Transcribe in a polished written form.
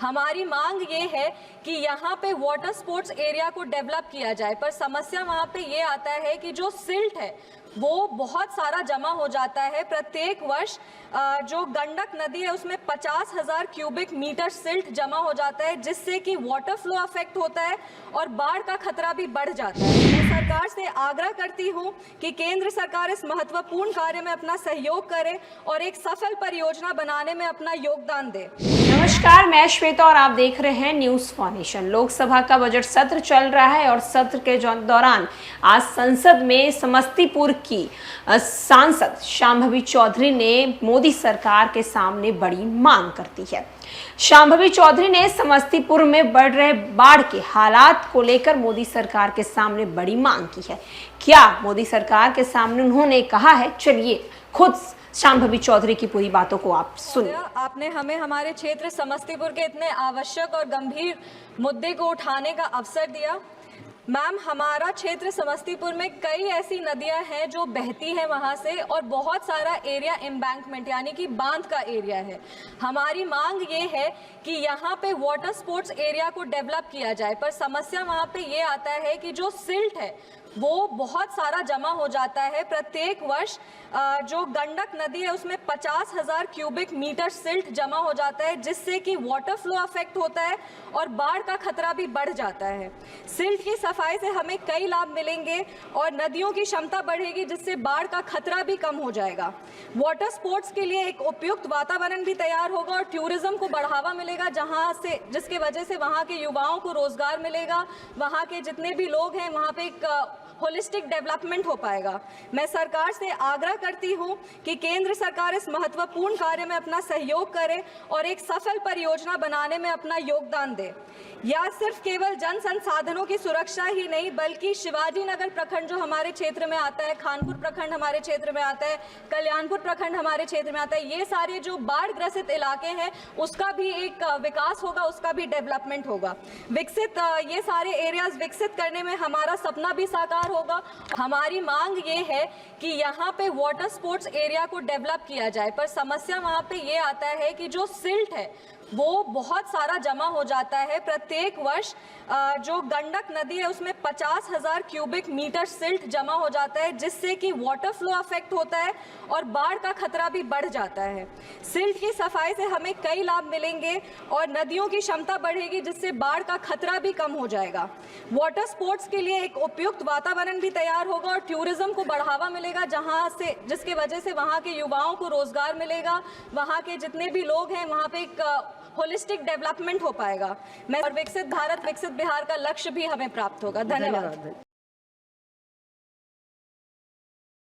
हमारी मांग ये है कि यहाँ पे वाटर स्पोर्ट्स एरिया को डेवलप किया जाए, पर समस्या वहाँ पे ये आता है कि जो सिल्ट है वो बहुत सारा जमा हो जाता है। प्रत्येक वर्ष जो गंडक नदी है उसमें 50,000 क्यूबिक मीटर सिल्ट जमा हो जाता है, जिससे कि वाटर फ्लो अफेक्ट होता है और बाढ़ का खतरा भी बढ़ जाता है। मैं सरकार से आग्रह करती हूं कि केंद्र सरकार इस महत्वपूर्ण कार्य में अपना सहयोग करे और एक सफल परियोजना बनाने में अपना योगदान दे। नमस्कार, मैं श्वेता और आप देख रहे हैं न्यूज फॉर्मेशन। लोकसभा का बजट सत्र चल रहा है और सत्र के दौरान आज संसद में समस्तीपुर की सांसद शांभवी चौधरी ने मोदी सरकार के सामने बड़ी मांग कर दी है। शांभवी चौधरी ने समस्तीपुर में बढ़ रहे बाढ़ के हालात को लेकर मोदी सरकार के सामने बड़ी मांग की है। क्या मोदी सरकार के सामने उन्होंने कहा है, चलिए खुद शांभवी चौधरी की पूरी बातों को आप सुनिए। आपने हमें हमारे क्षेत्र समस्तीपुर के इतने आवश्यक और गंभीर मुद्दे को उठाने का अवसर दिया। मैम, हमारा क्षेत्र समस्तीपुर में कई ऐसी नदियां हैं जो बहती हैं वहां से, और बहुत सारा एरिया एम्बैंकमेंट यानी कि बांध का एरिया है। हमारी मांग ये है कि यहाँ पे वाटर स्पोर्ट्स एरिया को डेवलप किया जाए, पर समस्या वहाँ पे ये आता है कि जो सिल्ट है वो बहुत सारा जमा हो जाता है। प्रत्येक वर्ष जो गंडक नदी है उसमें 50,000 क्यूबिक मीटर सिल्ट जमा हो जाता है, जिससे कि वाटर फ्लो अफेक्ट होता है और बाढ़ का खतरा भी बढ़ जाता है। सिल्ट की सफाई से हमें कई लाभ मिलेंगे और नदियों की क्षमता बढ़ेगी, जिससे बाढ़ का खतरा भी कम हो जाएगा। वाटर स्पोर्ट्स के लिए एक उपयुक्त वातावरण भी तैयार होगा और टूरिज्म को बढ़ावा मिलेगा, जिसके वजह से वहाँ के युवाओं को रोजगार मिलेगा। वहाँ के जितने भी लोग हैं वहाँ पे एक होलिस्टिक डेवलपमेंट हो पाएगा। मैं सरकार से आग्रह करती हूं कि केंद्र सरकार इस महत्वपूर्ण कार्य में अपना सहयोग करे और एक सफल परियोजना बनाने में अपना योगदान दे। यह सिर्फ केवल जन संसाधनों की सुरक्षा ही नहीं, बल्कि शिवाजी नगर प्रखंड जो हमारे क्षेत्र में आता है, खानपुर प्रखंड हमारे क्षेत्र में आता है, कल्याणपुर प्रखंड हमारे क्षेत्र में आता है, ये सारे जो बाढ़ ग्रसित इलाके हैं उसका भी एक विकास होगा, उसका भी डेवलपमेंट होगा। ये सारे एरियाज विकसित करने में हमारा सपना भी साकार होगा। हमारी मांग ये है कि यहाँ पे वाटर स्पोर्ट्स एरिया को डेवलप किया जाए, पर समस्या वहाँ पे ये आता है कि जो सिल्ट है वो बहुत सारा जमा हो जाता है। प्रत्येक वर्ष जो गंडक नदी है उसमें 50,000 क्यूबिक मीटर सिल्ट जमा हो जाता है, जिससे कि वाटर फ्लो अफेक्ट होता है और बाढ़ का खतरा भी बढ़ जाता है। सिल्ट की सफाई से हमें कई लाभ मिलेंगे और नदियों की क्षमता बढ़ेगी, जिससे बाढ़ का खतरा भी कम हो जाएगा। वाटर स्पोर्ट्स के लिए एक उपयुक्त वातावरण भी तैयार होगा और टूरिज्म को बढ़ावा मिलेगा, जिसके वजह से वहाँ के युवाओं को रोजगार मिलेगा। वहाँ के जितने भी लोग हैं वहाँ पे एक होलिस्टिक डेवलपमेंट हो पाएगा। और विकसित भारत विकसित बिहार का लक्ष्य भी हमें प्राप्त होगा। धन्यवाद।